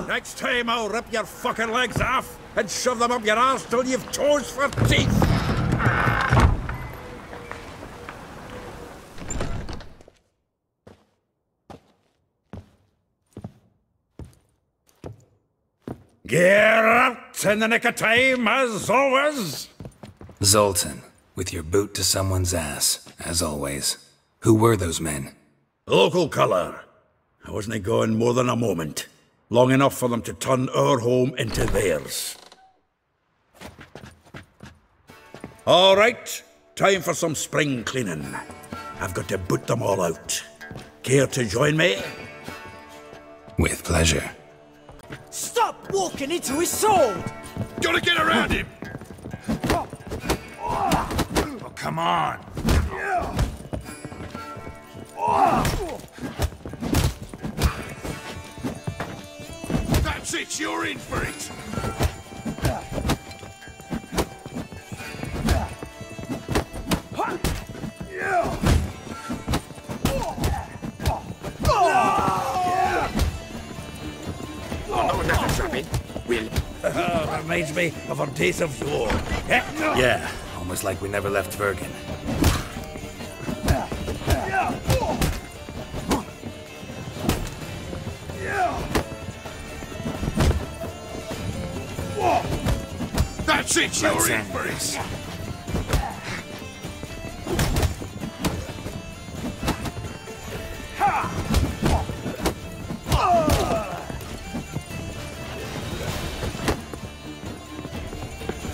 Next time I'll rip your fucking legs off and shove them up your arse till you've toes for teeth! Gear out in the nick of time, as always! Zoltan, with your boot to someone's ass, as always. Who were those men? Local colour. I wasn't going more than a moment. Long enough for them to turn our home into theirs. All right, time for some spring cleaning. I've got to boot them all out. Care to join me? With pleasure. Stop walking into his sword! Gotta get around him! Oh, come on! That's it, you're in for it! Reminds me of our days of yore. Yeah, almost like we never left Vergen. That's it, you're in for it!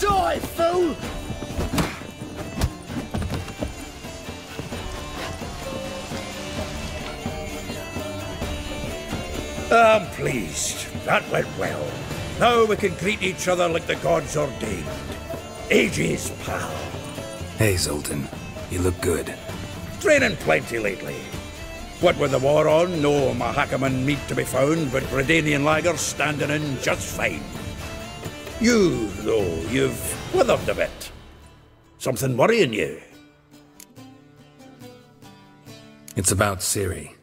Die, fool! I'm pleased. That went well. Now we can greet each other like the gods ordained. Ages, pal. Hey, Zoltan. You look good. Training plenty lately. What with the war on, no Mahakaman meat to be found, but Redanian lagers standing in just fine. You, though, you've withered a bit. Something worrying you? It's about Ciri.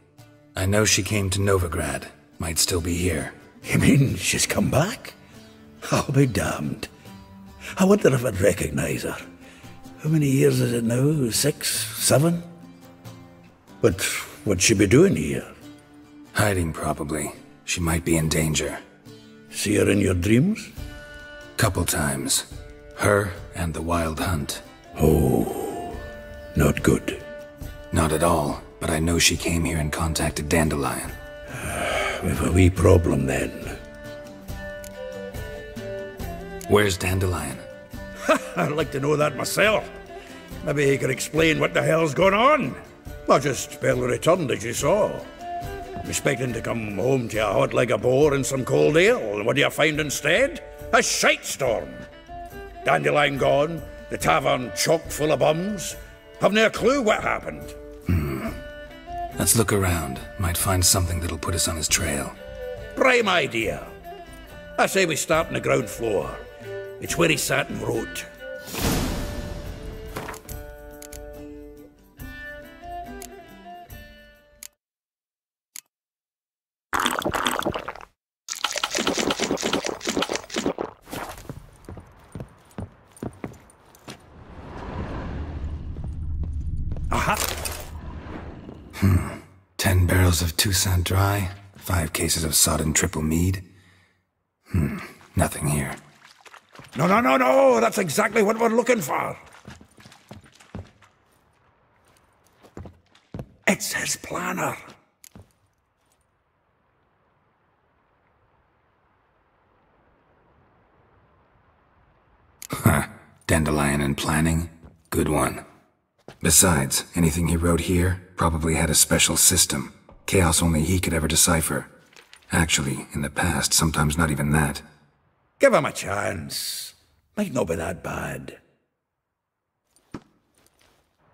I know she came to Novigrad. Might still be here. You mean she's come back? I'll be damned. I wonder if I'd recognize her. How many years is it now? 6, 7? But what'd she be doing here? Hiding, probably. She might be in danger. See her in your dreams? Couple times. Her and the Wild Hunt. Oh, not good. Not at all, but I know she came here and contacted Dandelion. We've a wee problem then. Where's Dandelion? I'd like to know that myself. Maybe he could explain what the hell's going on. I just barely returned, as you saw. Expecting to come home to a hot like a boar and some cold ale, and what do you find instead? A shite storm. Dandelion gone, the tavern chock full of bums. Haven't a clue what happened. Let's look around. Might find something that'll put us on his trail. Prime idea. I say we start on the ground floor. It's where he sat and wrote. Aha! 10 barrels of Toussaint Dry, 5 cases of sodden triple mead. Nothing here. No, that's exactly what we're looking for. It's his planner. Dandelion and planning? Good one. Besides, anything he wrote here probably had a special system. Chaos only he could ever decipher. Actually, in the past, sometimes not even that. Give him a chance. Might not be that bad.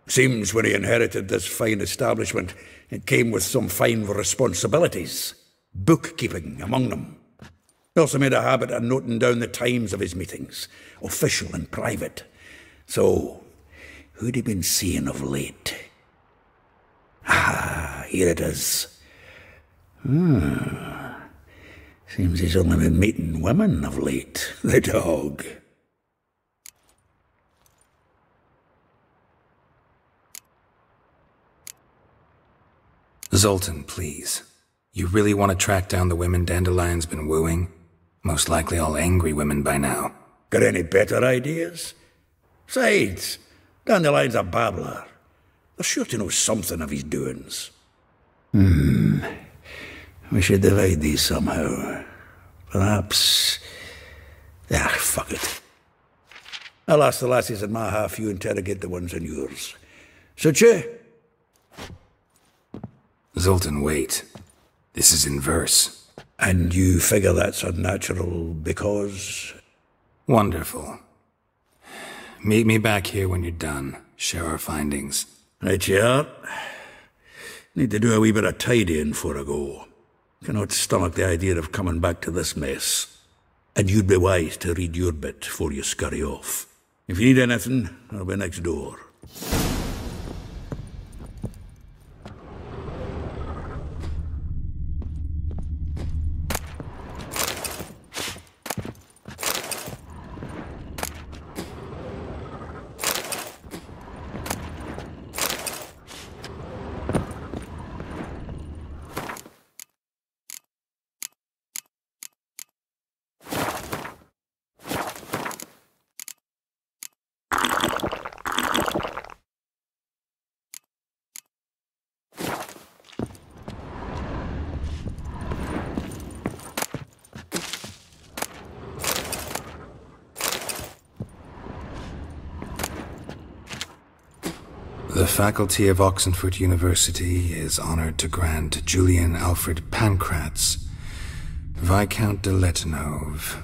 Seems when he inherited this fine establishment, it came with some fine responsibilities. Bookkeeping among them. He also made a habit of noting down the times of his meetings, official and private. So, who'd he been seeing of late? Ah, here it is. Seems he's only been meeting women of late, the dog. Zoltan, please. You really want to track down the women Dandelion's been wooing? Most likely all angry women by now. Got any better ideas? Besides, Dandelion's a babbler. They're sure to know something of his doings. We should divide these somehow. Perhaps... fuck it. I'll ask the lassies in my half, you interrogate the ones in yours. Suit you? Zoltan, wait. This is in verse. And you figure that's unnatural because... Wonderful. Meet me back here when you're done. Share our findings. Right you are. Need to do a wee bit of tidying before I go. Cannot stomach the idea of coming back to this mess. And you'd be wise to read your bit before you scurry off. If you need anything, I'll be next door. The faculty of Oxenford University is honored to grant Julian Alfred Pancratz, Viscount de Letonov,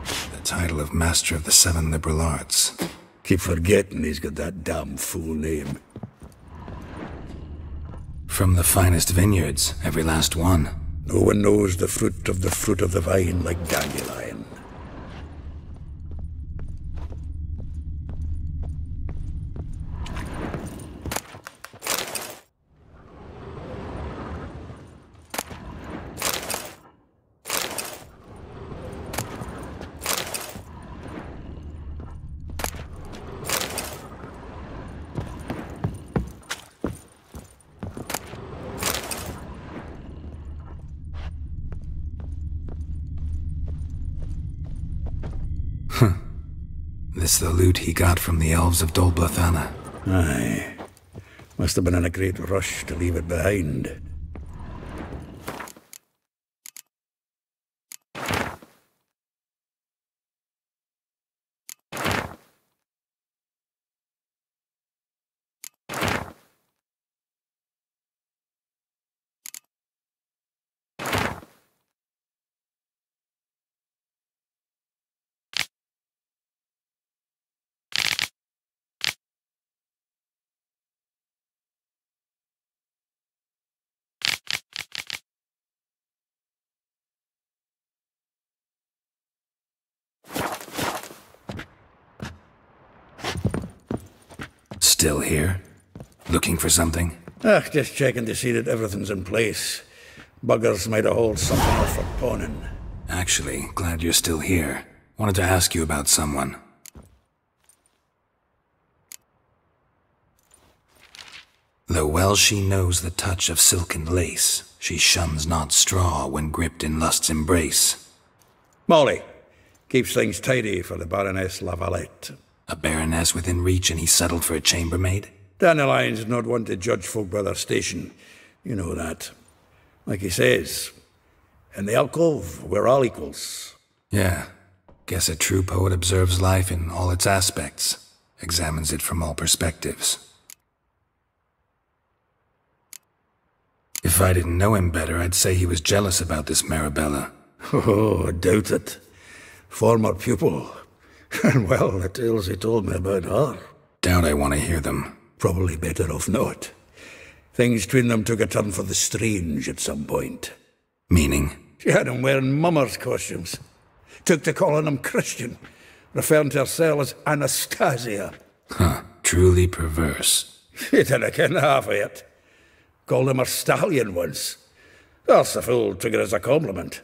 the title of Master of the Seven Liberal Arts. Keep forgetting he's got that damn full name. From the finest vineyards, every last one. No one knows the fruit of the vine like Dandelion. This the loot he got from the elves of Dol Blathanna. Aye. Must have been in a great rush to leave it behind. Still here? Looking for something? Just checking to see that everything's in place. Buggers might have hauled something off for pawning. Actually, glad you're still here. Wanted to ask you about someone. Though well she knows the touch of silken lace, she shuns not straw when gripped in lust's embrace. Molly. Keeps things tidy for the Baroness Lavalette. A baroness within reach and he settled for a chambermaid? Dandelion's not one to judge folk by their station. You know that. Like he says, in the alcove, we're all equals. Yeah. Guess a true poet observes life in all its aspects, examines it from all perspectives. If I didn't know him better, I'd say he was jealous about this Marabella. Oh, I doubt it. Former pupil. And well, the tales he told me about her. Doubt I want to hear them. Probably better off not. Things between them took a turn for the strange at some point. Meaning? She had him wearing mummers' costumes. Took to calling him Christian, referring to herself as Anastasia. Huh, truly perverse. He didn't ken half of it. Called him a stallion once. That's the fool took it as a compliment.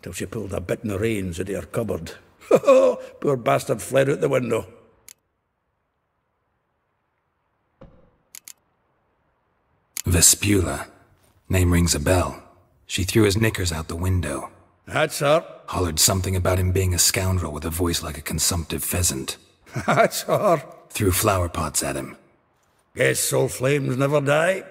till she pulled a bit in the reins into her cupboard. Poor bastard fled out the window. Vespula. Name rings a bell. She threw his knickers out the window. That's her. Hollered something about him being a scoundrel with a voice like a consumptive pheasant. That's her. Threw flower pots at him. Guess soul flames never die.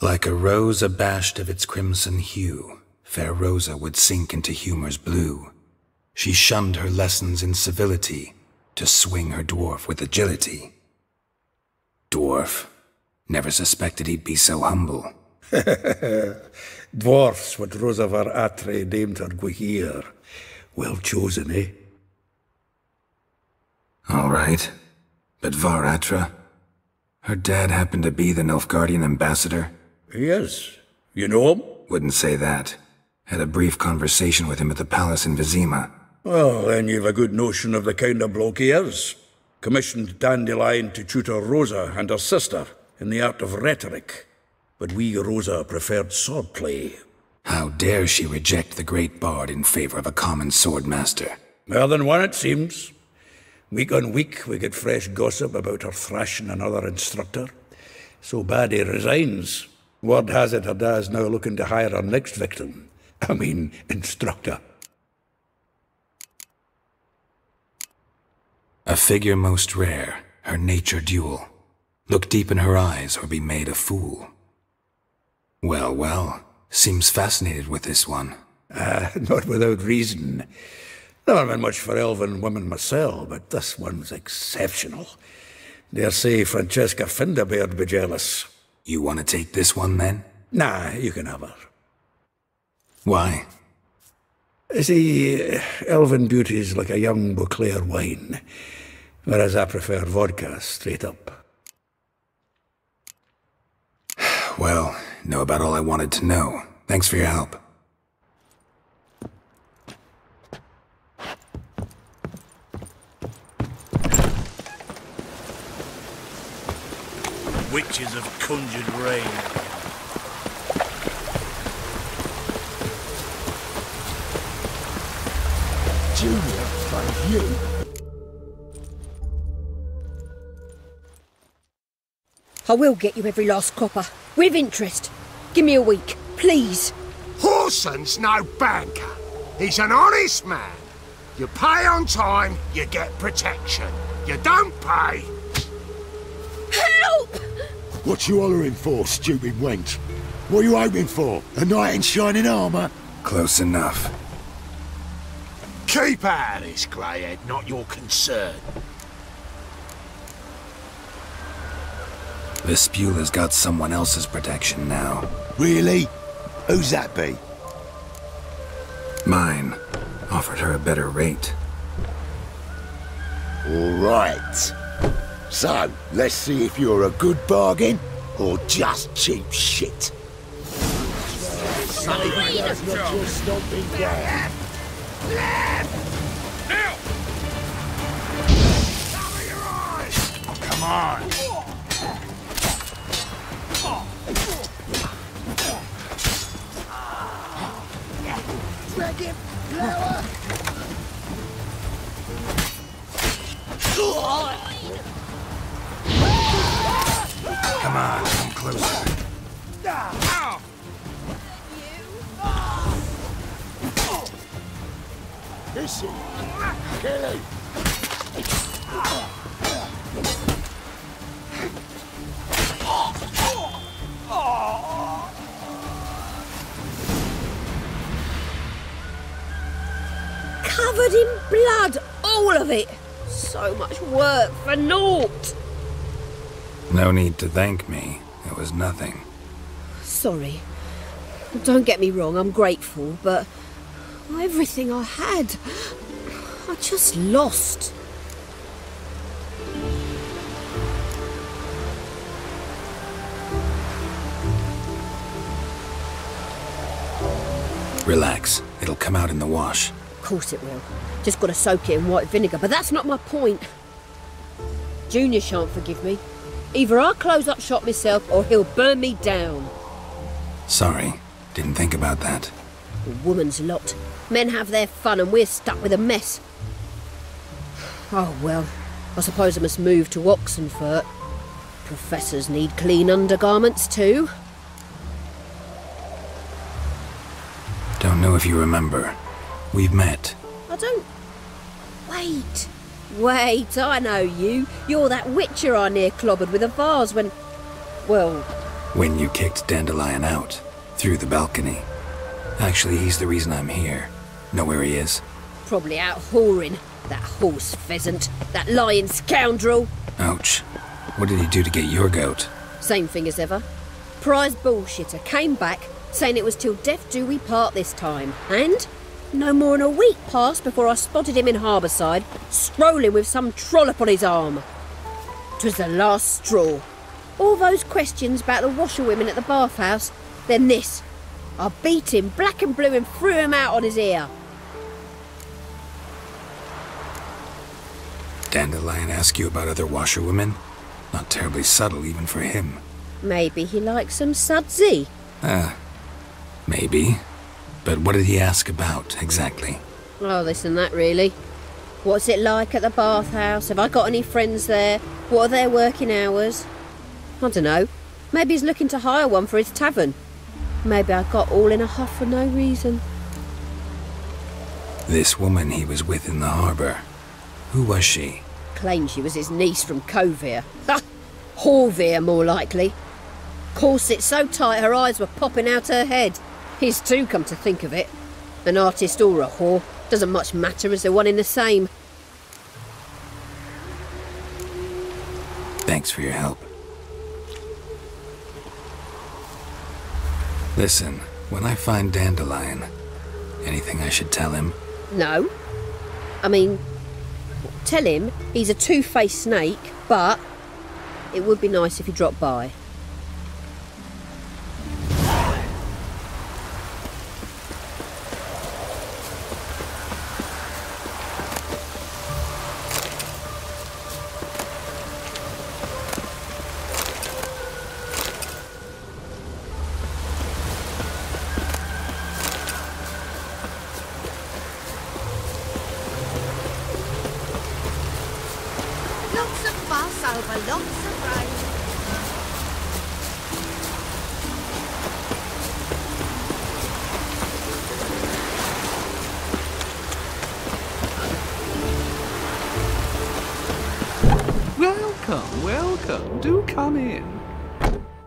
Like a rose abashed of its crimson hue, fair Rosa would sink into humor's blue. She shunned her lessons in civility, to swing her dwarf with agility. Dwarf. Never suspected he'd be so humble. Dwarfs what Rosavar Atre named her Guihir. Well chosen, eh? All right. But Var Atra? Her dad happened to be the Nilfgaardian ambassador? He is. You know him? Wouldn't say that. Had a brief conversation with him at the palace in Vizima. Well, then you've a good notion of the kind of bloke he is. Commissioned Dandelion to tutor Rosa and her sister in the art of rhetoric. But we Rosa preferred swordplay. How dare she reject the great bard in favor of a common swordmaster? More than one, it seems. Week on week, we get fresh gossip about her thrashing another instructor. So bad he resigns. Word has it her dad's now looking to hire her next victim. I mean, instructor. A figure most rare, her nature dual. Look deep in her eyes or be made a fool. Well, well, seems fascinated with this one. Not without reason. Never been much for elven women myself, but this one's exceptional. Dare say Francesca Findabaird be jealous. You want to take this one, then? Nah, you can have her. Why? See, elven beauty's like a young Beauclair wine, whereas I prefer vodka straight up. Well, know about all I wanted to know. Thanks for your help. Witches have conjured rain. Junior, thank you. I will get you every last copper, with interest. Give me a week, please. Horson's no banker. He's an honest man. You pay on time, you get protection. You don't pay... Help! What you hollering for, stupid wench? What are you hoping for? A knight in shining armour? Close enough. Keep out of this, Greyhead, not your concern. Vespula's got someone else's protection now. Really? Who's that be? Mine. Offered her a better rate. All right. So, let's see if you're a good bargain or just cheap shit. Come on! Come on, come closer. This is Kelly. Covered in blood, all of it. So much work for naught. No need to thank me. It was nothing. Sorry. Don't get me wrong, I'm grateful, but everything I had, I just lost. Relax. It'll come out in the wash. Of course it will. Just gotta soak it in white vinegar, but that's not my point. Junior shan't forgive me. Either I'll close up shop myself or he'll burn me down. Sorry, didn't think about that. A woman's lot. Men have their fun and we're stuck with a mess. Oh well, I suppose I must move to Oxenfurt. Professors need clean undergarments too. Don't know if you remember. We've met. I don't... Wait, I know you. You're that witcher I near clobbered with a vase when... Well... When you kicked Dandelion out, through the balcony. Actually, he's the reason I'm here. Know where he is? Probably out whoring. That horse pheasant. That lying scoundrel. Ouch. What did he do to get your goat? Same thing as ever. Prize bullshitter came back, saying it was till death do we part this time. And... no more than a week passed before I spotted him in Harbourside, strolling with some trollop on his arm. 'Twas the last straw. All those questions about the washerwomen at the bathhouse, then this. I beat him black and blue and threw him out on his ear. Dandelion ask you about other washerwomen? Not terribly subtle even for him. Maybe he likes some sudsy. Maybe. But what did he ask about, exactly? Oh, this and that, really. What's it like at the bathhouse? Have I got any friends there? What are their working hours? I don't know. Maybe he's looking to hire one for his tavern. Maybe I got all in a huff for no reason. This woman he was with in the harbour. Who was she? Claimed she was his niece from Kovir. Ha! Horvir, more likely. Corset so tight her eyes were popping out her head. His too, come to think of it. An artist or a whore. Doesn't much matter as they're one in the same. Thanks for your help. Listen, when I find Dandelion, anything I should tell him? No. I mean, tell him he's a two-faced snake, but it would be nice if he dropped by. Lots of fuss over lots of rain. Welcome, welcome. Do come in.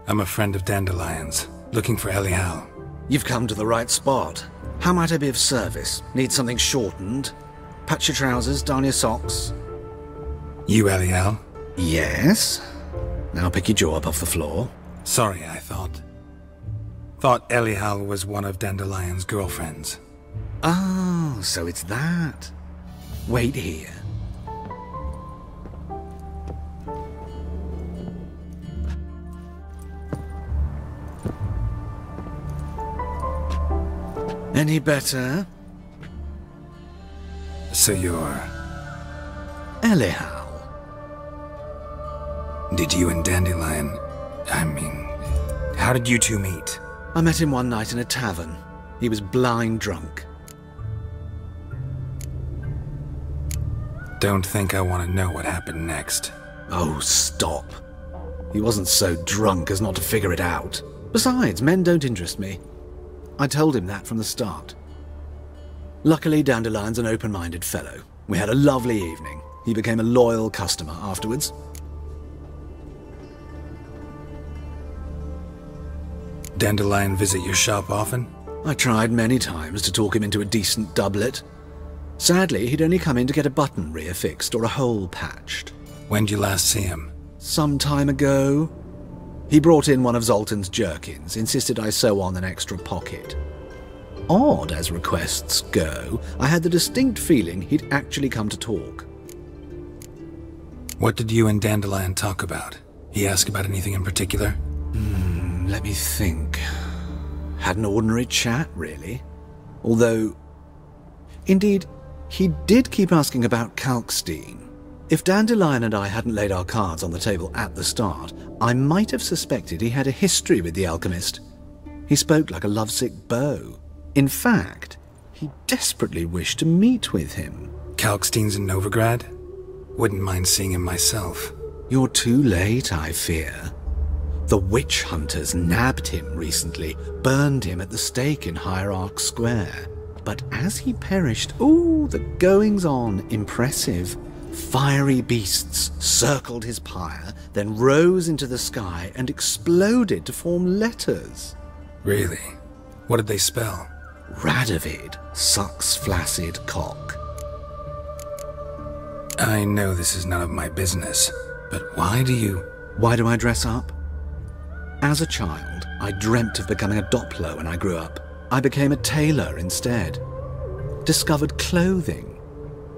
I'm a friend of Dandelion's, looking for Elial. You've come to the right spot. How might I be of service? Need something shortened? Patch your trousers, darn your socks. You Elial? Yes. Now pick your jaw up off the floor. Sorry, I thought Elial was one of Dandelion's girlfriends. Oh, so it's that. Wait here. Any better? So you're... Elial. Did you and Dandelion... how did you two meet? I met him one night in a tavern. He was blind drunk. Don't think I want to know what happened next. Oh, stop. He wasn't so drunk as not to figure it out. Besides, men don't interest me. I told him that from the start. Luckily, Dandelion's an open-minded fellow. We had a lovely evening. He became a loyal customer afterwards. Dandelion visit your shop often? I tried many times to talk him into a decent doublet. Sadly, he'd only come in to get a button reaffixed or a hole patched. When'd you last see him? Some time ago. He brought in one of Zoltan's jerkins, insisted I sew on an extra pocket. Odd as requests go, I had the distinct feeling he'd actually come to talk. What did you and Dandelion talk about? He ask about anything in particular? Let me think. Had an ordinary chat, really. Although, indeed, he did keep asking about Kalkstein. If Dandelion and I hadn't laid our cards on the table at the start, I might have suspected he had a history with the alchemist. He spoke like a lovesick beau. In fact, he desperately wished to meet with him. Kalkstein's in Novigrad? Wouldn't mind seeing him myself. You're too late, I fear. The witch hunters nabbed him recently, burned him at the stake in Hierarch Square. But as he perished, the goings-on impressive. Fiery beasts circled his pyre, then rose into the sky and exploded to form letters. Really? What did they spell? Radovid sucks flaccid cock. I know this is none of my business, but why do I dress up? As a child, I dreamt of becoming a Doppler when I grew up. I became a tailor instead. Discovered clothing.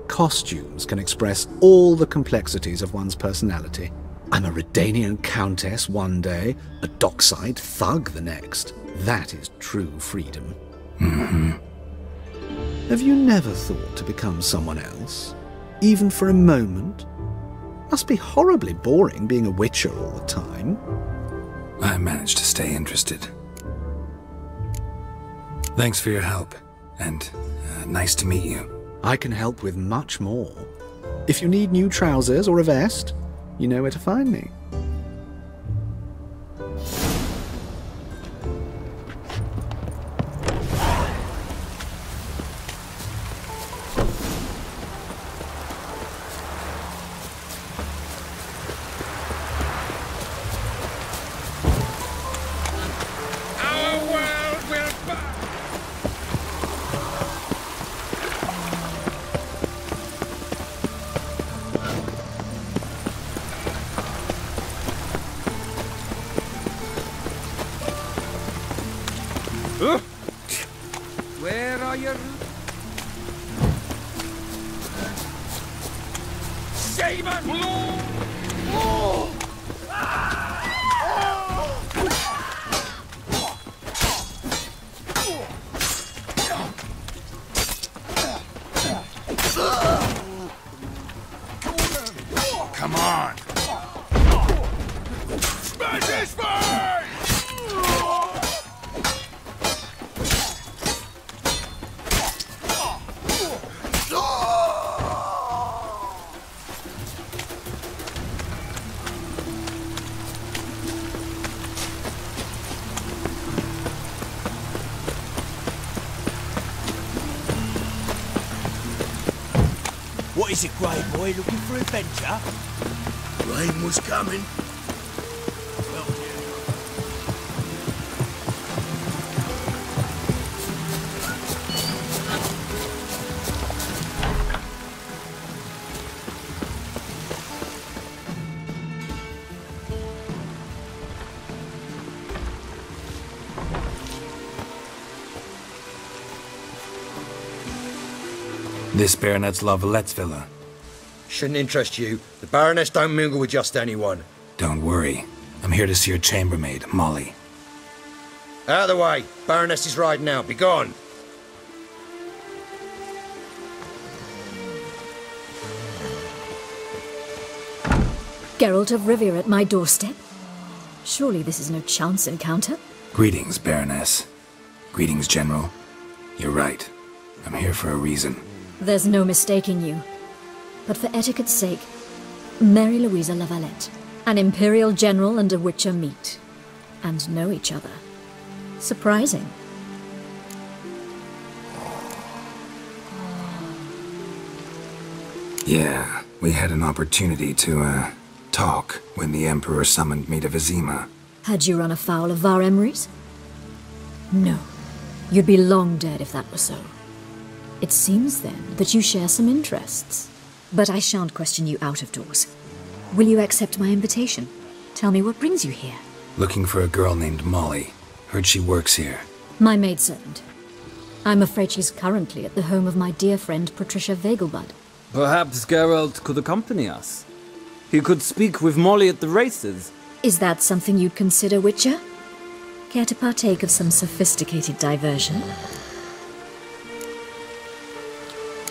Costumes can express all the complexities of one's personality. I'm a Redanian countess one day, a dockside thug the next. That is true freedom. Mm-hmm. Have you never thought to become someone else? Even for a moment? Must be horribly boring being a witcher all the time. I managed to stay interested. Thanks for your help, and nice to meet you. I can help with much more. If you need new trousers or a vest, you know where to find me. Where are your... Shaman! Come on! Smash his face! What is it, Grey Boy? Looking for adventure? Rain was coming. This Baronet's La Vallette's villa. Shouldn't interest you. The Baroness don't mingle with just anyone. Don't worry. I'm here to see your chambermaid, Molly. Out of the way. Baroness is riding out. Be gone. Geralt of Rivia at my doorstep? Surely this is no chance encounter? Greetings, Baroness. Greetings, General. You're right. I'm here for a reason. There's no mistaking you. But for etiquette's sake, Mary Louisa La Valette, an Imperial General and a Witcher meet, and know each other. Surprising. Yeah, we had an opportunity to, talk when the Emperor summoned me to Vizima. Had you run afoul of Var Emrys? No. You'd be long dead if that were so. It seems, then, that you share some interests. But I shan't question you out of doors. Will you accept my invitation? Tell me what brings you here. Looking for a girl named Molly. Heard she works here. My maidservant. I'm afraid she's currently at the home of my dear friend Patricia Vegelbud. Perhaps Geralt could accompany us. He could speak with Molly at the races. Is that something you'd consider, Witcher? Care to partake of some sophisticated diversion?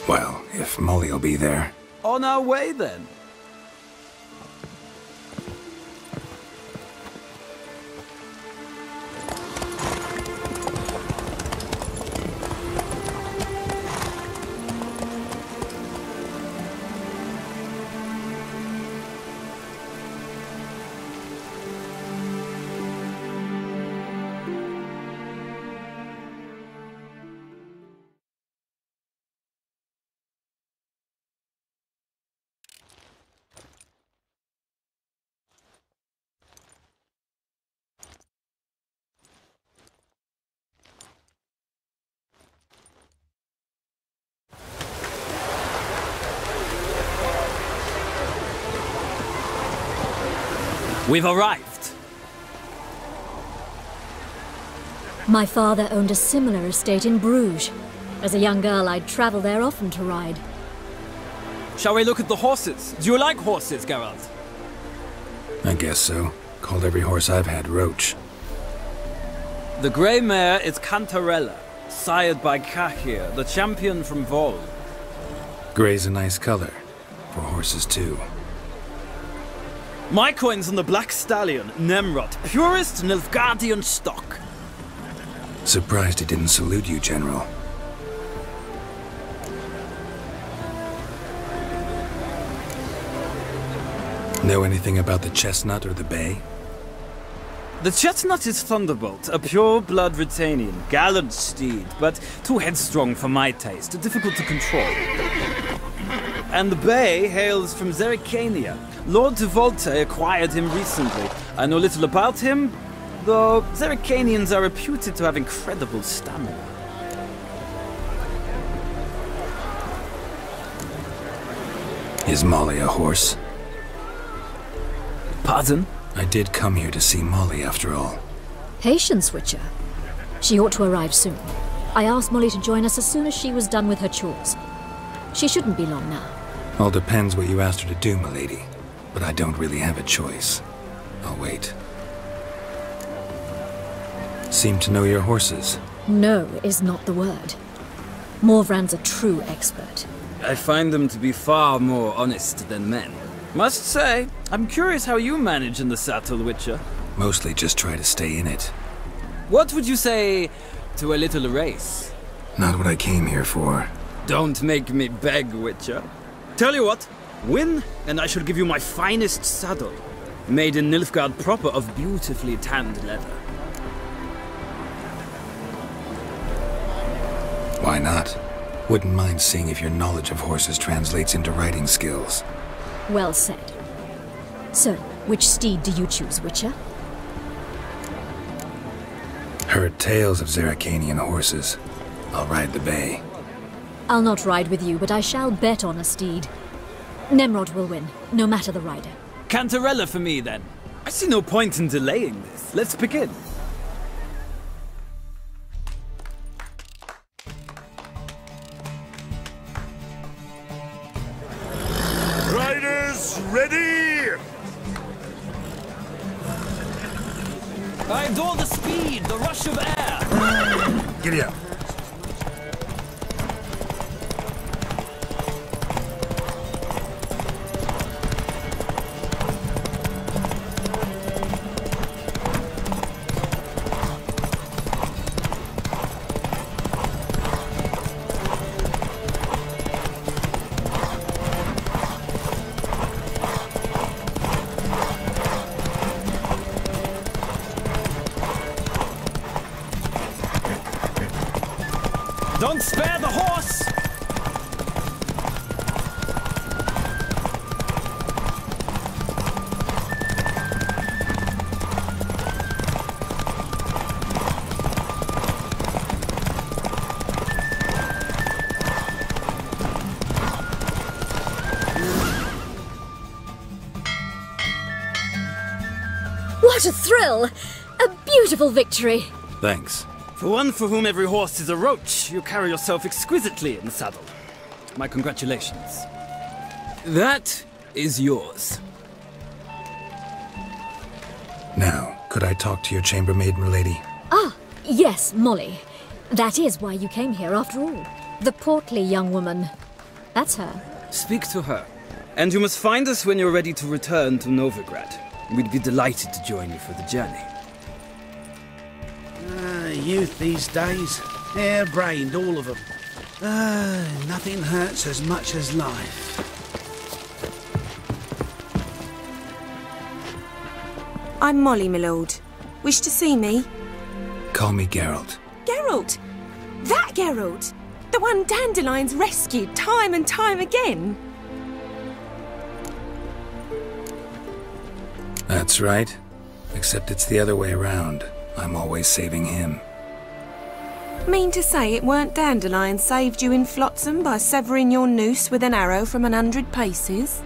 Well, if Molly'll be there. On our way, then. We've arrived. My father owned a similar estate in Bruges. As a young girl, I'd travel there often to ride. Shall we look at the horses? Do you like horses, Geralt? I guess so. Called every horse I've had Roach. The grey mare is Cantarella, sired by Kahir, the champion from Vol. Grey's a nice color. For horses, too. My coin's on the black stallion, Nemrod, purest Nilfgaardian stock. Surprised he didn't salute you, General. Know anything about the Chestnut or the Bay? The Chestnut is Thunderbolt, a pure-blood Britannian, gallant steed, but too headstrong for my taste, difficult to control. And the Bay hails from Zerrikania. Lord de Volte acquired him recently. I know little about him, though Zerrikanians are reputed to have incredible stamina. Is Molly a horse? Pardon? I did come here to see Molly, after all. Patience, Witcher. She ought to arrive soon. I asked Molly to join us as soon as she was done with her chores. She shouldn't be long now. All depends what you asked her to do, milady. But I don't really have a choice. I'll wait. Seem to know your horses. No is not the word. Morvran's a true expert. I find them to be far more honest than men. Must say, I'm curious how you manage in the saddle, Witcher. Mostly just try to stay in it. What would you say to a little race? Not what I came here for. Don't make me beg, Witcher. Tell you what, win, and I shall give you my finest saddle. Made in Nilfgaard proper of beautifully tanned leather. Why not? Wouldn't mind seeing if your knowledge of horses translates into riding skills. Well said. So, which steed do you choose, Witcher? Heard tales of Zerrikanian horses. I'll ride the Bay. I'll not ride with you, but I shall bet on a steed. Nemrod will win, no matter the rider. Cantarella for me, then. I see no point in delaying this. Let's begin. Riders, ready! I adore the speed, the rush of air! Giddy up. Don't spare the horse! What a thrill! A beautiful victory! Thanks. For one for whom every horse is a roach, you carry yourself exquisitely in the saddle. My congratulations. That is yours. Now, could I talk to your chambermaid, milady? Ah, yes, Molly. That is why you came here after all. The portly young woman. That's her. Speak to her. And you must find us when you're ready to return to Novigrad. We'd be delighted to join you for the journey. Youth these days. Hair-brained, all of them. Nothing hurts as much as life. I'm Molly, my lord. Wish to see me? Call me Geralt. Geralt? That Geralt? The one Dandelion's rescued time and time again? That's right. Except it's the other way around. I'm always saving him. Mean to say it weren't Dandelion saved you in Flotsam by severing your noose with an arrow from 100 paces?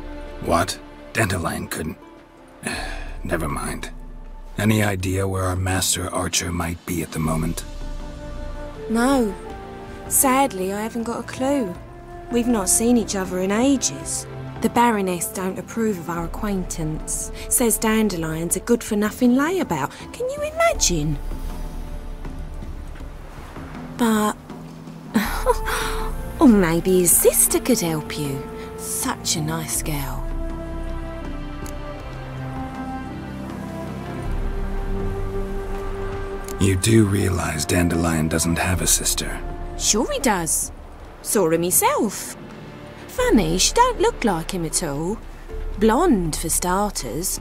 What? Dandelion couldn't... never mind. Any idea where our master archer might be at the moment? No. Sadly, I haven't got a clue. We've not seen each other in ages. The Baroness don't approve of our acquaintance. Says dandelions are good-for-nothing layabout. Can you imagine? But... or maybe his sister could help you. Such a nice girl. You do realize Dandelion doesn't have a sister? Sure he does. Saw him himself. Funny, she don't look like him at all. Blonde, for starters.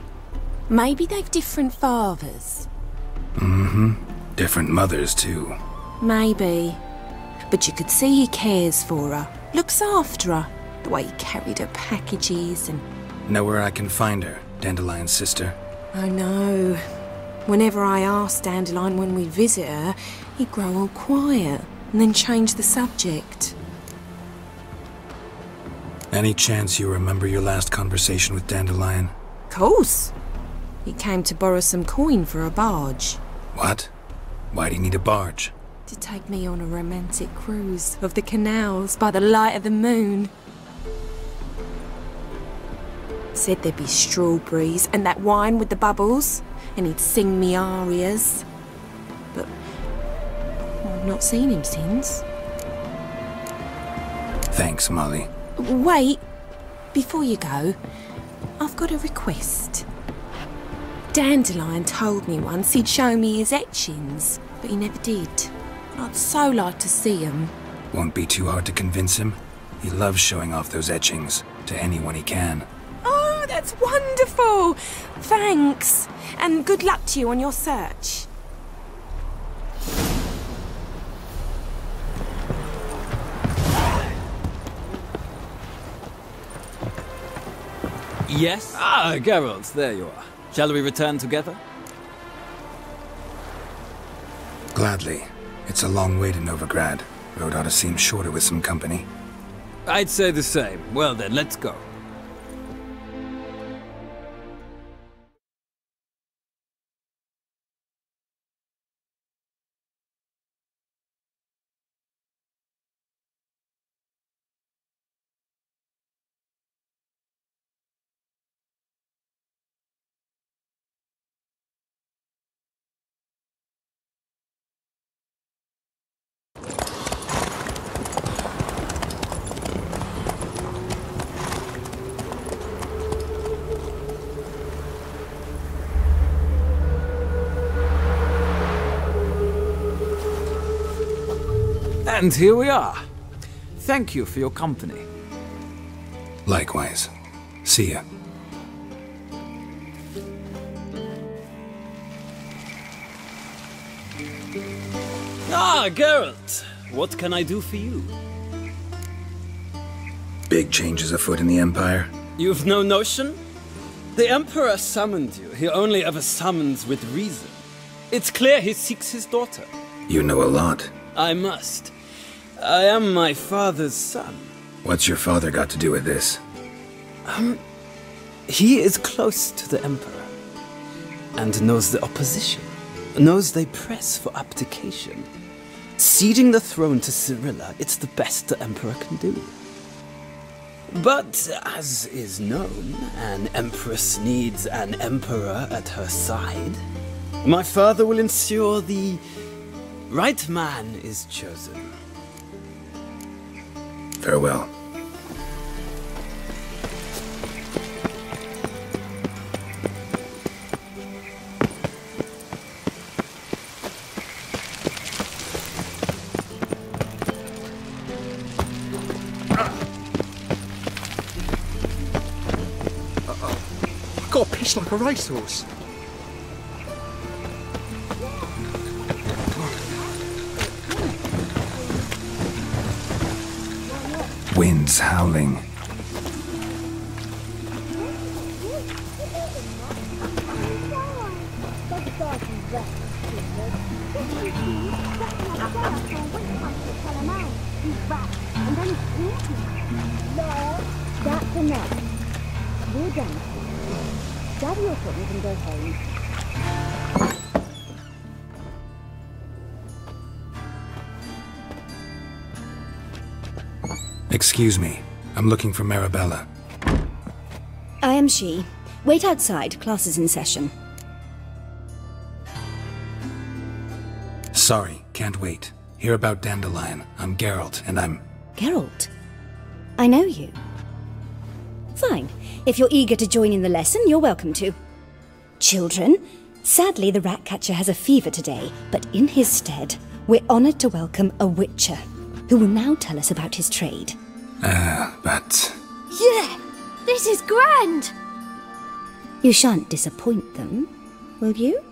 Maybe they've different fathers. Mm-hmm. Different mothers, too. Maybe. But you could see he cares for her. Looks after her. The way he carried her packages and... Know where I can find her, Dandelion's sister? I know. Whenever I asked Dandelion when we'd visit her, he'd grow all quiet and then change the subject. Any chance you remember your last conversation with Dandelion? Course. He came to borrow some coin for a barge. What? Why'd he need a barge? To take me on a romantic cruise of the canals by the light of the moon. Said there'd be strawberries and that wine with the bubbles, and he'd sing me arias. But I've not seen him since. Thanks, Molly. Wait, before you go, I've got a request. Dandelion told me once he'd show me his etchings, but he never did. I'd so like to see them. Won't be too hard to convince him. He loves showing off those etchings to anyone he can. Oh, that's wonderful! Thanks, and good luck to you on your search. Yes? Ah, Geralt, there you are. Shall we return together? Gladly. It's a long way to Novigrad. Road ought to seem shorter with some company. I'd say the same. Well then, let's go. And here we are. Thank you for your company. Likewise. See ya. Ah, Geralt. What can I do for you? Big changes afoot in the Empire. You've no notion? The Emperor summoned you. He only ever summons with reason. It's clear he seeks his daughter. You know a lot. I must. I am my father's son. What's your father got to do with this? He is close to the Emperor. And knows the opposition. Knows they press for abdication. Ceding the throne to Cirilla, it's the best the Emperor can do. But, as is known, an Empress needs an Emperor at her side. My father will ensure the right man is chosen. Farewell. Got a piss like a racehorse. Winds howling. That's enough. We're done. Gather your things and go home. Excuse me. I'm looking for Marabella. I am she. Wait outside. Class is in session. Sorry, can't wait. Hear about Dandelion. I'm Geralt, and I'm... Geralt? I know you. Fine. If you're eager to join in the lesson, you're welcome to. Children, sadly the Ratcatcher has a fever today, but in his stead, we're honoured to welcome a Witcher, who will now tell us about his trade. But... Yeah! This is grand! You shan't disappoint them, will you?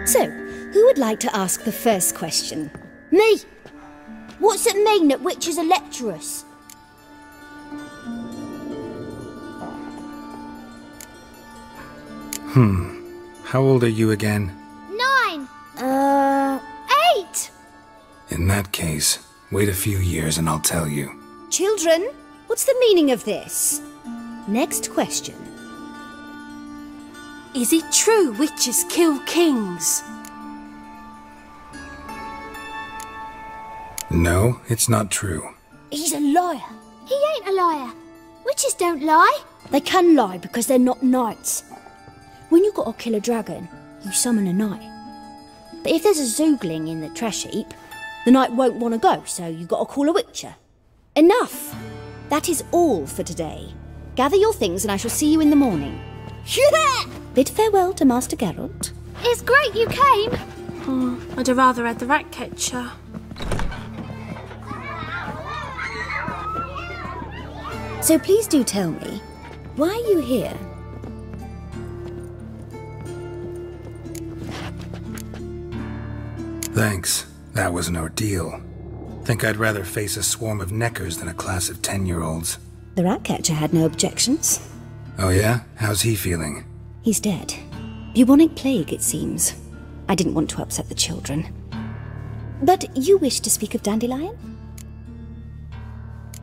So, who would like to ask the first question? Me! What's it mean that witches are lecturers? How old are you again? 9! 8! In that case, wait a few years and I'll tell you. Children, what's the meaning of this? Next question. Is it true witches kill kings? No, it's not true. He's a liar. He ain't a liar. Witches don't lie. They can lie because they're not knights. When you gotta kill a dragon, you summon a knight. But if there's a zoogling in the trash heap, the knight won't want to go, so you gotta call a witcher. Enough! That is all for today. Gather your things and I shall see you in the morning. Yeah! Bid farewell to Master Geralt. It's great you came. Oh, I'd have rather had the Ratcatcher. So please do tell me, why are you here? Thanks. That was an ordeal. Think I'd rather face a swarm of neckers than a class of 10-year-olds. The Ratcatcher had no objections. Oh yeah? How's he feeling? He's dead. Bubonic plague, it seems. I didn't want to upset the children. But you wish to speak of Dandelion?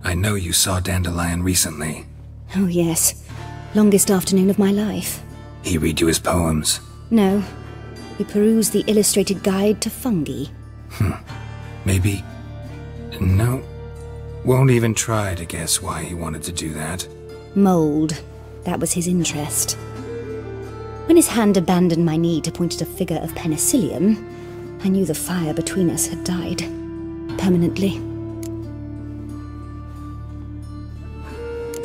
I know you saw Dandelion recently. Oh yes. Longest afternoon of my life. He read you his poems? No. He perused the illustrated guide to fungi. Maybe... No. Won't even try to guess why he wanted to do that. Mold. That was his interest. When his hand abandoned my knee to point at a figure of penicillium, I knew the fire between us had died. Permanently.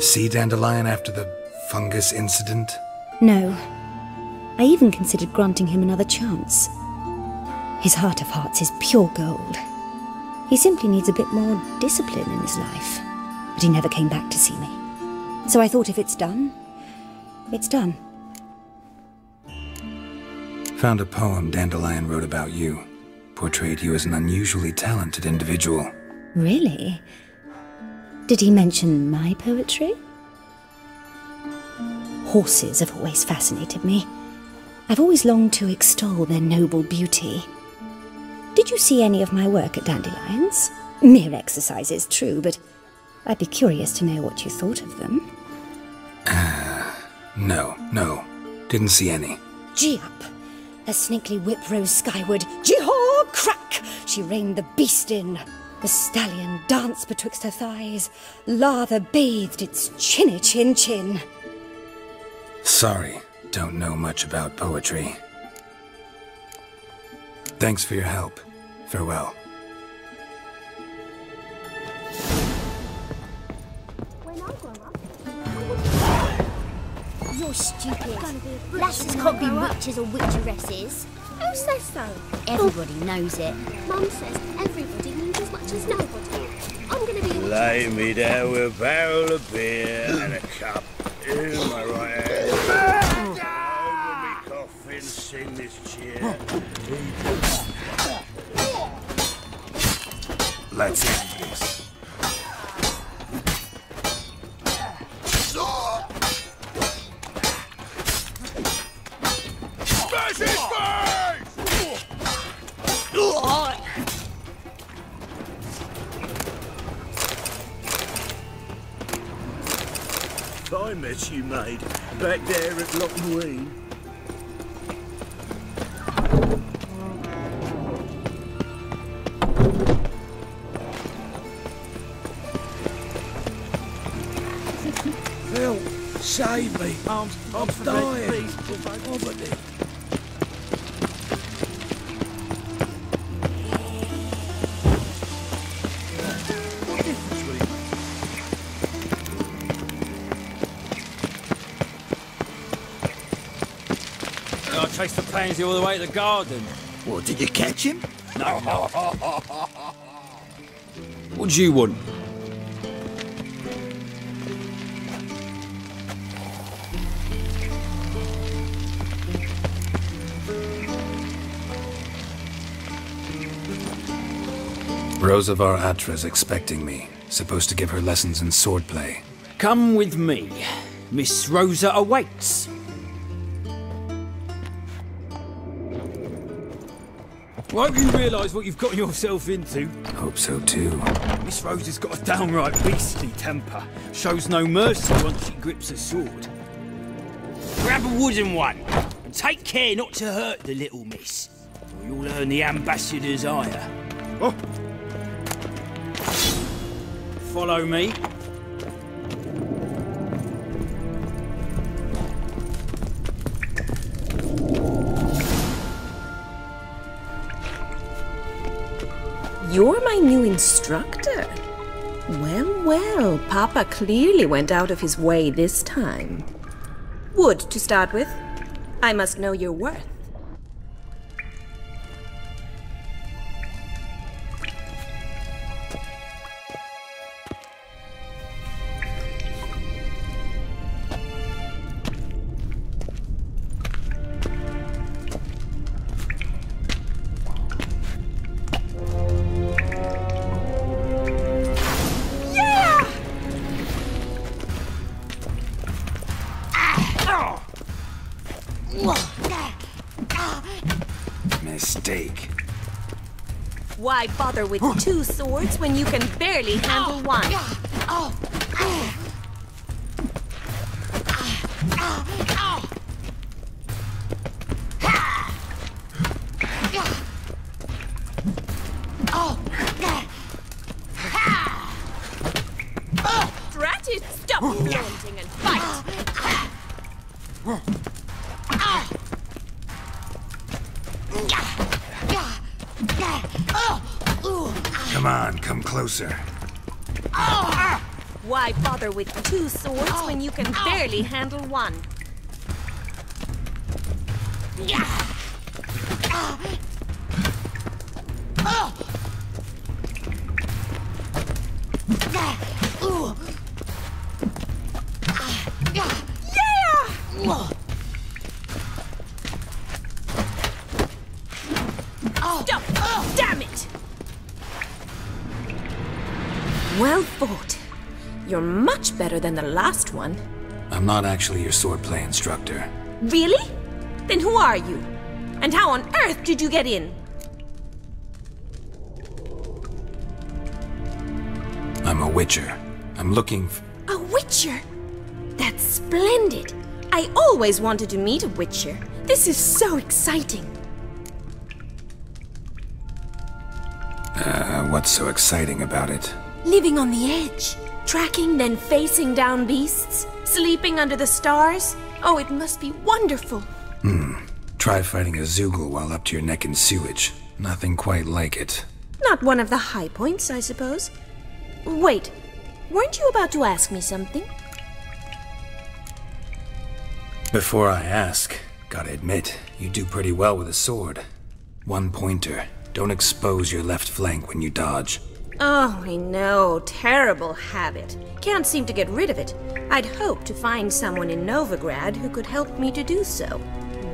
See Dandelion after the fungus incident? No. I even considered granting him another chance. His heart of hearts is pure gold. He simply needs a bit more discipline in his life. But he never came back to see me. So I thought if it's done, it's done. Found a poem Dandelion wrote about you. Portrayed you as an unusually talented individual. Really? Did he mention my poetry? Horses have always fascinated me. I've always longed to extol their noble beauty. Did you see any of my work at Dandelion's? Mere exercises, true, but I'd be curious to know what you thought of them. No. Didn't see any. Gee up! Her snaky whip rose skyward. Jee-haw! Crack! She reined the beast in. The stallion danced betwixt her thighs. Lather bathed its chinny chin. Sorry, don't know much about poetry. Thanks for your help. Farewell. You're stupid. Lasses can't be witches or witcheresses. Who says so? Everybody knows it. Mum says everybody means as much as nobody. I'm gonna be... Lay me down with a barrel of beer and a cup in my right hand. Over me coffin, sing this cheer. Let's end this. Smash his face! I met you, maid. Back there at Lochween. Phil, save me. I'm dying of poverty. I traced the pansy all the way to the garden. What, did you catch him? No. What do you want? Rosavar Atra's expecting me. Supposed to give her lessons in swordplay. Come with me. Miss Rosa awaits. Won't you realise what you've got yourself into? Hope so too. Miss Rosa's got a downright beastly temper. Shows no mercy once she grips a sword. Grab a wooden one, and take care not to hurt the little miss, or you'll earn the ambassador's ire. Oh. Follow me. You're my new instructor? Well, well, Papa clearly went out of his way this time. Wood, to start with. I must know your worth. Mistake. Why bother with two swords when you can barely handle one? Drat it! Stop flaunting and fight! Come on, come closer. Why bother with two swords when you can barely handle one? Stop! Damn it! Well fought. You're much better than the last one. I'm not actually your swordplay instructor. Really? Then who are you? And how on earth did you get in? I'm a witcher. I'm looking for... A witcher? That's splendid. I always wanted to meet a witcher. This is so exciting. What's so exciting about it? Living on the edge. Tracking, then facing down beasts. Sleeping under the stars. Oh, it must be wonderful. Try fighting a Zoogle while up to your neck in sewage. Nothing quite like it. Not one of the high points, I suppose. Wait, weren't you about to ask me something? Before I ask, gotta admit, you do pretty well with a sword. One pointer. Don't expose your left flank when you dodge. Oh, I know. Terrible habit. Can't seem to get rid of it. I'd hoped to find someone in Novigrad who could help me to do so.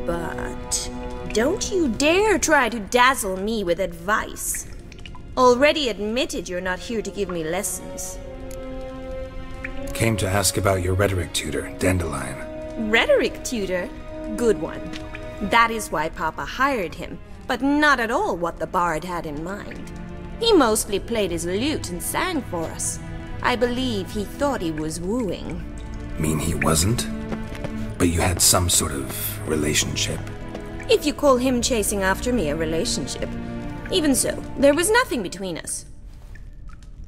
But don't you dare try to dazzle me with advice. Already admitted you're not here to give me lessons. Came to ask about your rhetoric tutor, Dandelion. Rhetoric tutor? Good one. That is why Papa hired him, but not at all what the bard had in mind. He mostly played his lute and sang for us. I believe he thought he was wooing. Mean he wasn't? But you had some sort of relationship. If you call him chasing after me a relationship. Even so, there was nothing between us.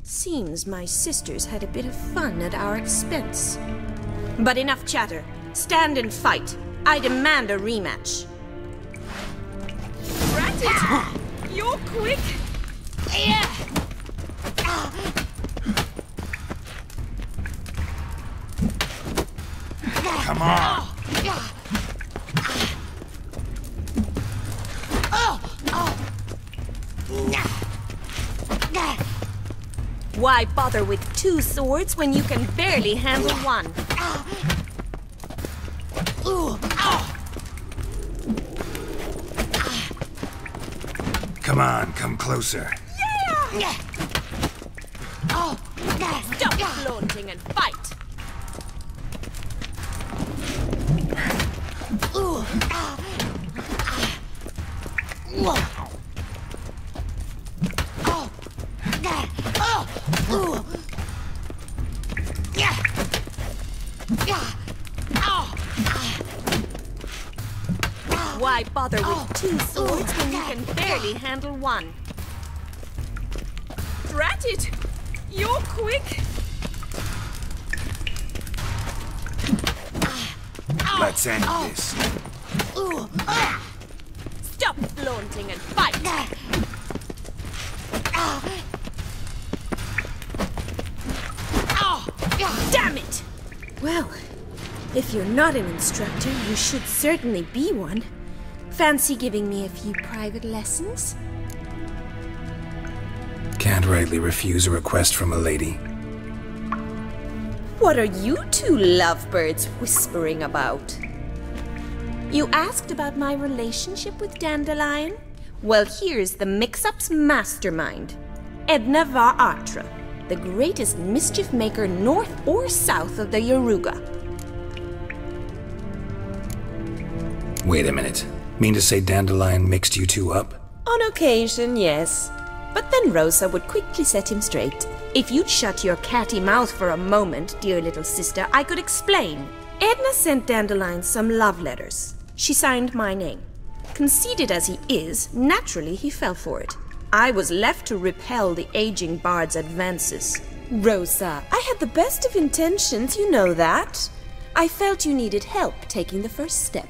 Seems my sisters had a bit of fun at our expense. But enough chatter. Stand and fight. I demand a rematch. Rat it! You're quick! Come on! Why bother with two swords when you can barely handle one? Come on, come closer. Stop flaunting and fight! Why bother with two swords when you can barely handle one? Drat it! You're quick! Let's end this. Stop flaunting and fight! Damn it! Well, if you're not an instructor, you should certainly be one. Fancy giving me a few private lessons? Can't rightly refuse a request from a lady. What are you two lovebirds whispering about? You asked about my relationship with Dandelion? Well, here's the mix-up's mastermind. Edna var Atra, the greatest mischief maker north or south of the Yaruga. Wait a minute. Mean to say Dandelion mixed you two up? On occasion, yes. But then Rosa would quickly set him straight. If you'd shut your catty mouth for a moment, dear little sister, I could explain. Edna sent Dandelion some love letters. She signed my name. Conceited as he is, naturally he fell for it. I was left to repel the aging bard's advances. Rosa, I had the best of intentions, you know that. I felt you needed help taking the first step.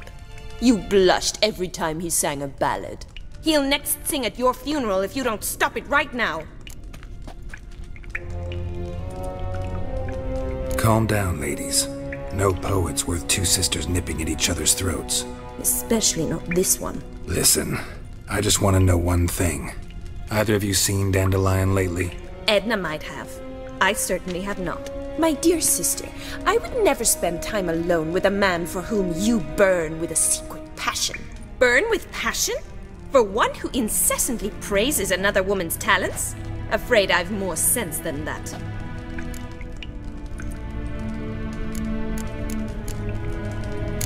You blushed every time he sang a ballad. He'll next sing at your funeral if you don't stop it right now. Calm down, ladies. No poet's worth two sisters nipping at each other's throats. Especially not this one. Listen, I just want to know one thing. Either of you seen Dandelion lately? Edna might have. I certainly have not. My dear sister, I would never spend time alone with a man for whom you burn with a secret passion. Burn with passion? For one who incessantly praises another woman's talents? Afraid I've more sense than that.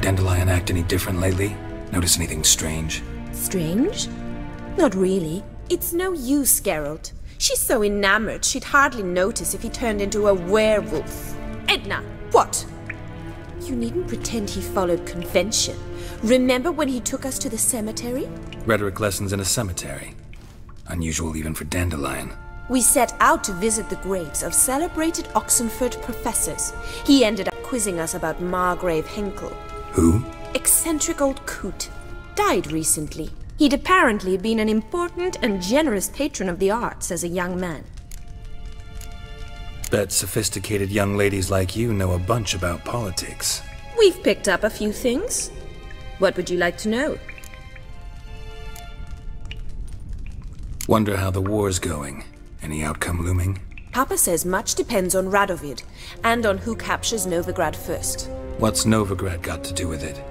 Dandelion act any different lately? Notice anything strange? Strange? Not really. It's no use, Geralt. She's so enamored she'd hardly notice if he turned into a werewolf. Edna! What? You needn't pretend he followed convention. Remember when he took us to the cemetery? Rhetoric lessons in a cemetery. Unusual even for Dandelion. We set out to visit the graves of celebrated Oxenford professors. He ended up quizzing us about Margrave Henkel. Who? Eccentric old coot. Died recently. He'd apparently been an important and generous patron of the arts as a young man. Bet sophisticated young ladies like you know a bunch about politics. We've picked up a few things. What would you like to know? Wonder how the war's going. Any outcome looming? Papa says much depends on Radovid, and on who captures Novigrad first. What's Novigrad got to do with it?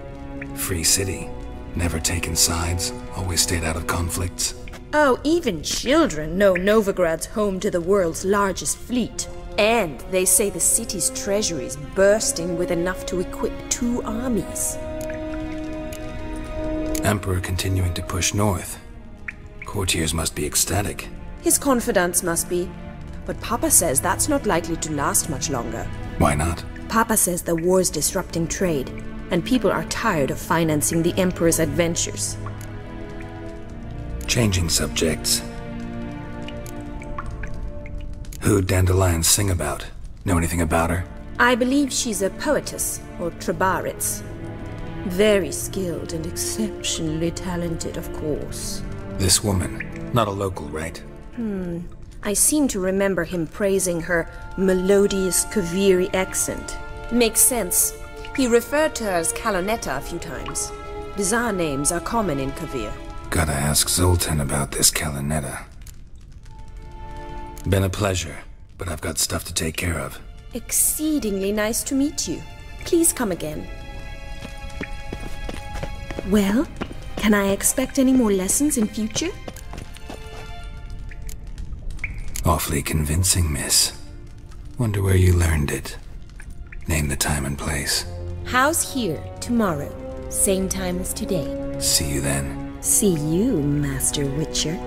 Free city. Never taken sides, always stayed out of conflicts. Oh, even children know Novigrad's home to the world's largest fleet. And they say the city's treasury is bursting with enough to equip 2 armies. Emperor continuing to push north. Courtiers must be ecstatic. His confidants must be. But Papa says that's not likely to last much longer. Why not? Papa says the war's disrupting trade, and people are tired of financing the Emperor's adventures. Changing subjects. Who'd Dandelion sing about? Know anything about her? I believe she's a poetess, or Trebaritz. Very skilled and exceptionally talented, of course. This woman, not a local, right? I seem to remember him praising her melodious Kaviri accent. Makes sense. He referred to her as Kalonetta a few times. Bizarre names are common in Kavir. Gotta ask Zoltan about this Kalonetta. Been a pleasure, but I've got stuff to take care of. Exceedingly nice to meet you. Please come again. Well, can I expect any more lessons in future? Awfully convincing, miss. Wonder where you learned it. Name the time and place. House here, tomorrow. Same time as today. See you then. See you, Master Witcher.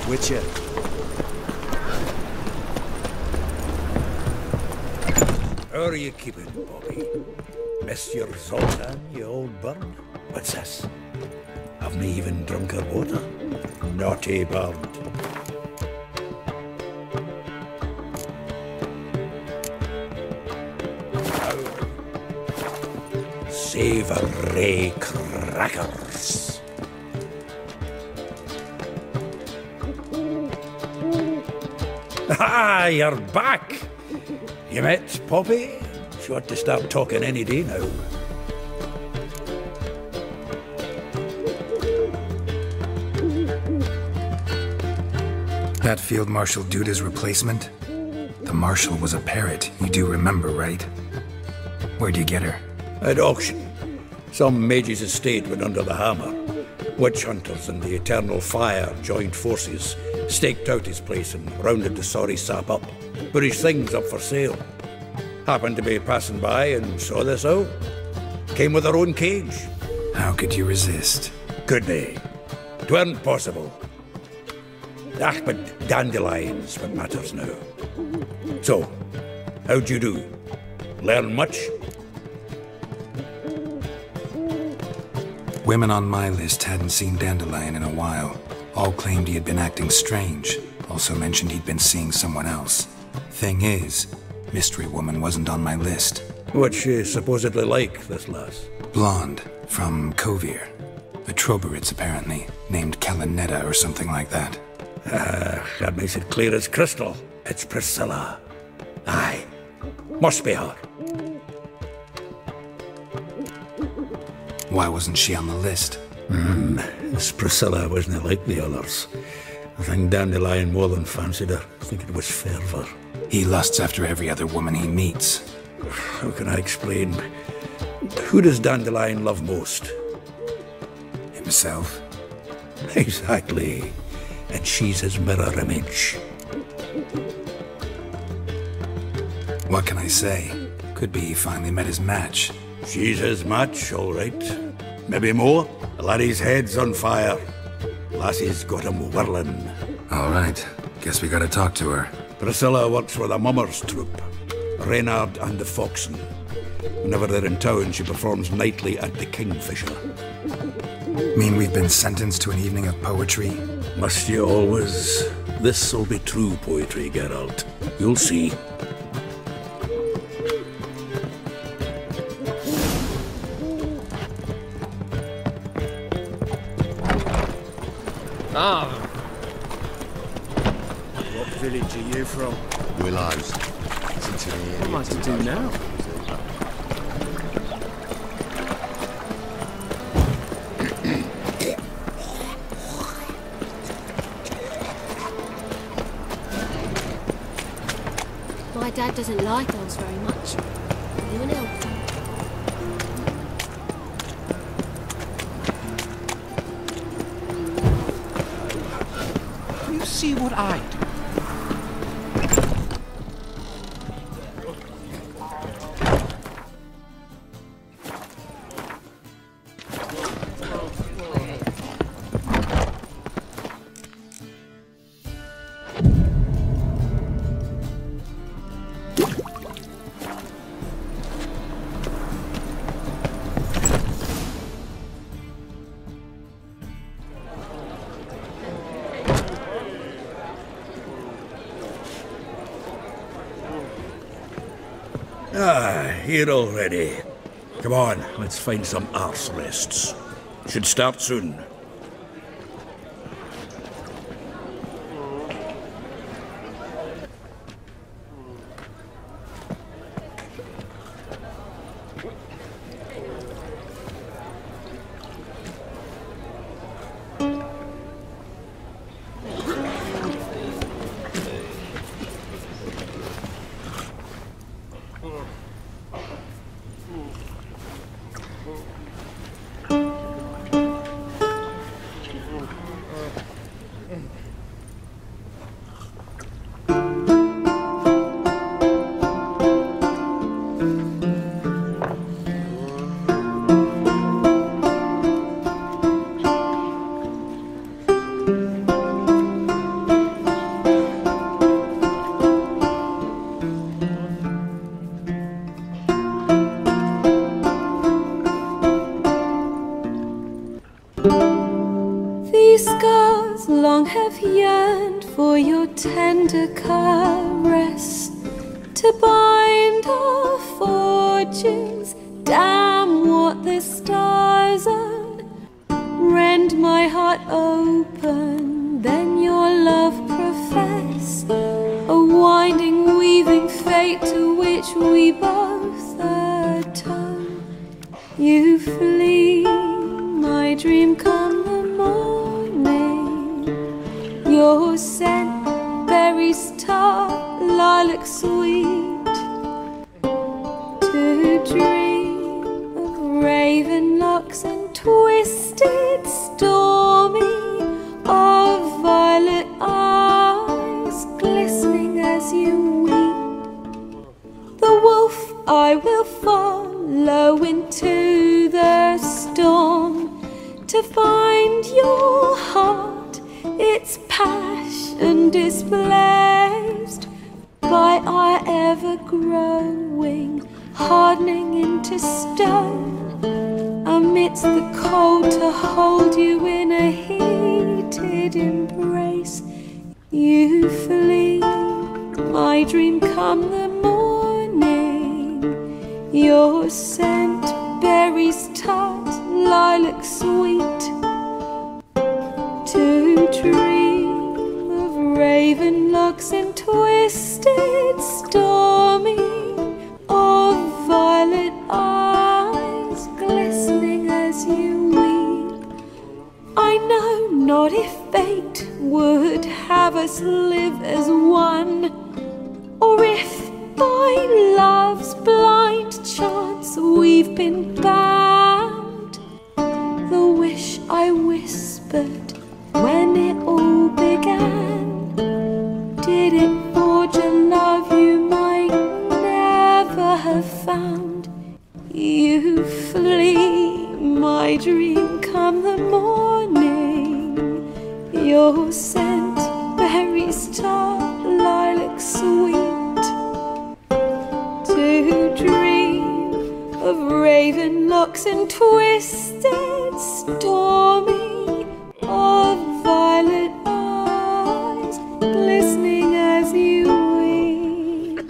Witcher. How are you keeping, Bobby? Miss your Zoltan, you old bird? What's this? Haven't even drunk her water? Naughty bird. Savoury crackers. Ah, you're back! You met Poppy? She ought to start talking any day now. That Field Marshal Duda's replacement? The Marshal was a parrot, you do remember, right? Where'd you get her? At auction. Some mage's estate went under the hammer. Witch hunters and the Eternal Fire joined forces, staked out his place and rounded the sorry sap up. Put his things up for sale. Happened to be passing by and saw this out. Came with her own cage. How could you resist? Could they? 'Tweren't possible. Ah, but Dandelion's what matters now. So, how'd you do? Learn much? Women on my list hadn't seen Dandelion in a while. All claimed he had been acting strange. Also mentioned he'd been seeing someone else. Thing is, Mystery Woman wasn't on my list. What's she supposedly like, this lass? Blonde, from Kovir. A Trobaritz, apparently, named Kalonetta or something like that. That makes it clear as crystal. It's Priscilla. Aye, must be her. Why wasn't she on the list? This Priscilla wasn't like the others. I think Dandelion more than fancied her. I think it was fervour. He lusts after every other woman he meets. How can I explain? Who does Dandelion love most? Himself? Exactly. And she's his mirror image. What can I say? Could be he finally met his match. She's his match, all right. Maybe more. The laddie's head's on fire. Lassie's got him whirling. All right. Guess we gotta talk to her. Priscilla works for the Mummers troupe. Reynard and the Foxen. Whenever they're in town, she performs nightly at the Kingfisher. Mean we've been sentenced to an evening of poetry? Must you always? This'll be true poetry, Geralt. You'll see. Ah. What village are you from? Willows. What am I to do now? My dad doesn't like elves very much. Are you an elf? You see what I do? Here already. Come on, let's find some arse rests. Should start soon. These scars long have yearned for your tender caress, to bind our fortunes. Damn what the stars are. Rend my heart open, then your love profess, a winding, weaving fate to which we both atone. You flee, my dream come the morning. Your scent, berries tart, lilac sweet. To dream of raven locks and twisted, stormy, of violet eyes glistening as you weep. The wolf I will follow into the storm, to find your heart, its passion displaced by our ever-growing, hardening into stone. Amidst the cold, to hold you in a heated embrace. You flee, my dream come the morning. Your scent, berries tart, lilac sweet. To dream of raven locks and twisted, stormy, of violet eyes glistening as you weep. I know not if fate would have us live as one, or if by love's blind chance we've been bound. The wish I whispered when it all began, did it forge a love you might your scent, berries tart, lilac sweet. To dream of raven locks and twisted stormy, of violet eyes glistening as you weep.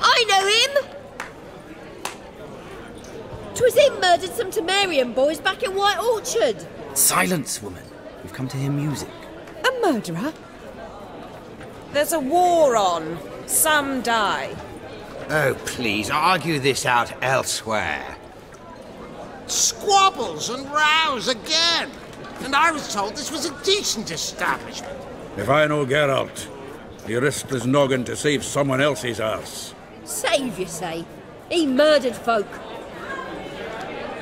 I know him! 'Twas him murdered some Temerian boys back in White Orchard. Silence, woman. We've come to hear music. A murderer? There's a war on. Some die. Oh, please, argue this out elsewhere. Squabbles and rows again. And I was told this was a decent establishment. If I know Geralt, he risked his noggin to save someone else's arse. Save, you say? He murdered folk.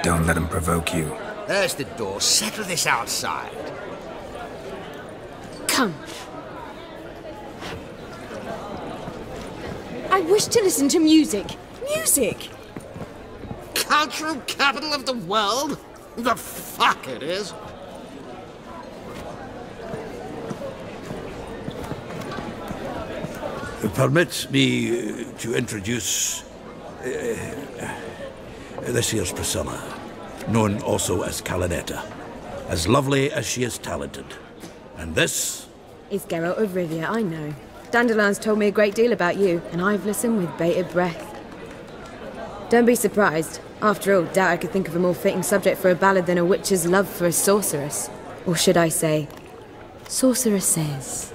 Don't let him provoke you. There's the door. Settle this outside. Come. I wish to listen to music. Music! Cultural capital of the world? The fuck it is. Permit me to introduce this here's Priscilla, known also as Calinetta, as lovely as she is talented. And this Is Geralt of Rivia, I know. Dandelion's told me a great deal about you, and I've listened with bated breath. Don't be surprised. After all, doubt I could think of a more fitting subject for a ballad than a witch's love for a sorceress. Or should I say, sorceresses.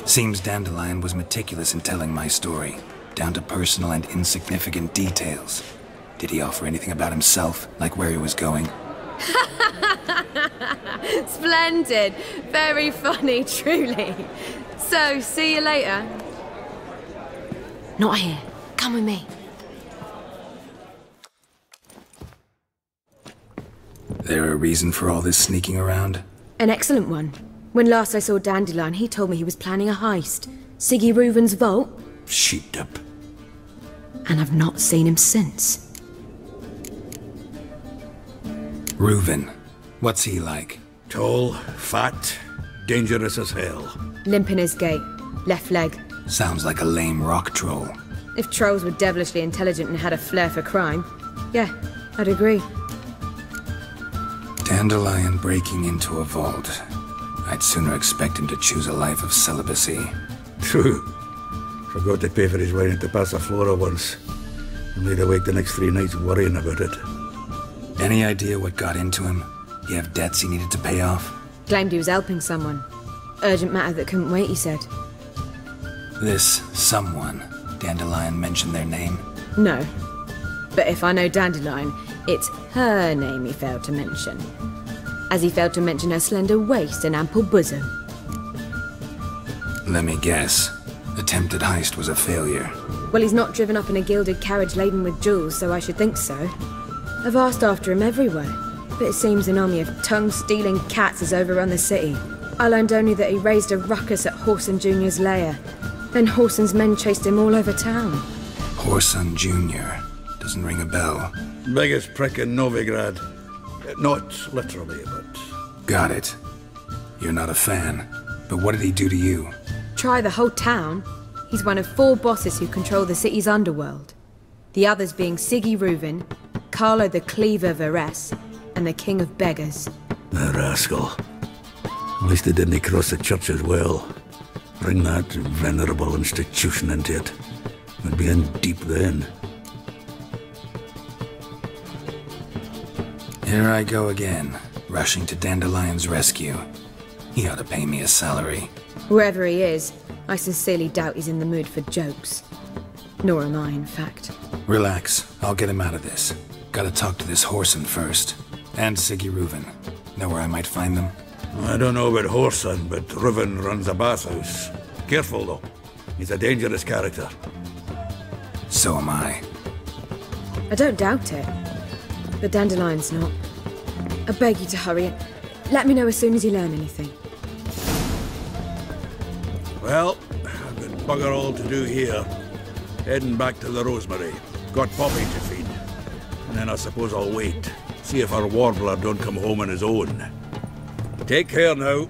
Seems Dandelion was meticulous in telling my story, down to personal and insignificant details. Did he offer anything about himself, like where he was going? Splendid. Very funny, truly. So, see you later. Not here. Come with me. There a reason for all this sneaking around? An excellent one. When last I saw Dandelion, he told me he was planning a heist. Siggy Reuven's vault. sheeped up. And I've not seen him since. Reuven. What's he like? Tall, fat, dangerous as hell. Limp in his gait. Left leg. Sounds like a lame rock troll. If trolls were devilishly intelligent and had a flair for crime, yeah, I'd agree. Dandelion breaking into a vault. I'd sooner expect him to choose a life of celibacy. True. Forgot to pay for his wine at the Passaflora once. And laid awake the next 3 nights worrying about it. Any idea what got into him? He have debts he needed to pay off? Claimed he was helping someone. Urgent matter that couldn't wait, he said. This someone, Dandelion mentioned their name? No. But if I know Dandelion, it's her name he failed to mention. As he failed to mention her slender waist and ample bosom. Let me guess. Attempted heist was a failure. Well, he's not driven up in a gilded carriage laden with jewels, so I should think so. I've asked after him everywhere, but it seems an army of tongue-stealing cats has overrun the city. I learned only that he raised a ruckus at Whoreson Jr.'s lair. Then Whoreson's men chased him all over town. Whoreson Jr. Doesn't ring a bell. Biggest prick in Novigrad. Not literally, but... Got it. You're not a fan. But what did he do to you? Try the whole town. He's one of 4 bosses who control the city's underworld. The others being Siggy Reuven, Carlo the Cleaver Varese, and the King of Beggars. The rascal. At least they didn't cross the church as well. Bring that venerable institution into it. We'd be in deep then. Here I go again. rushing to Dandelion's rescue. He ought to pay me a salary. Wherever he is, I sincerely doubt he's in the mood for jokes. Nor am I, in fact. Relax. I'll get him out of this. Gotta talk to this Whoreson first. And Siggy Reuven. Know where I might find them? I don't know about Whoreson, but Reuven runs a bathhouse. Careful, though. He's a dangerous character. So am I. I don't doubt it. But Dandelion's not. I beg you to hurry it. Let me know as soon as you learn anything. Well, I've got bugger all to do here. Heading back to the Rosemary. Got Poppy to feed. And then I suppose I'll wait. See if our warbler don't come home on his own. Take care now.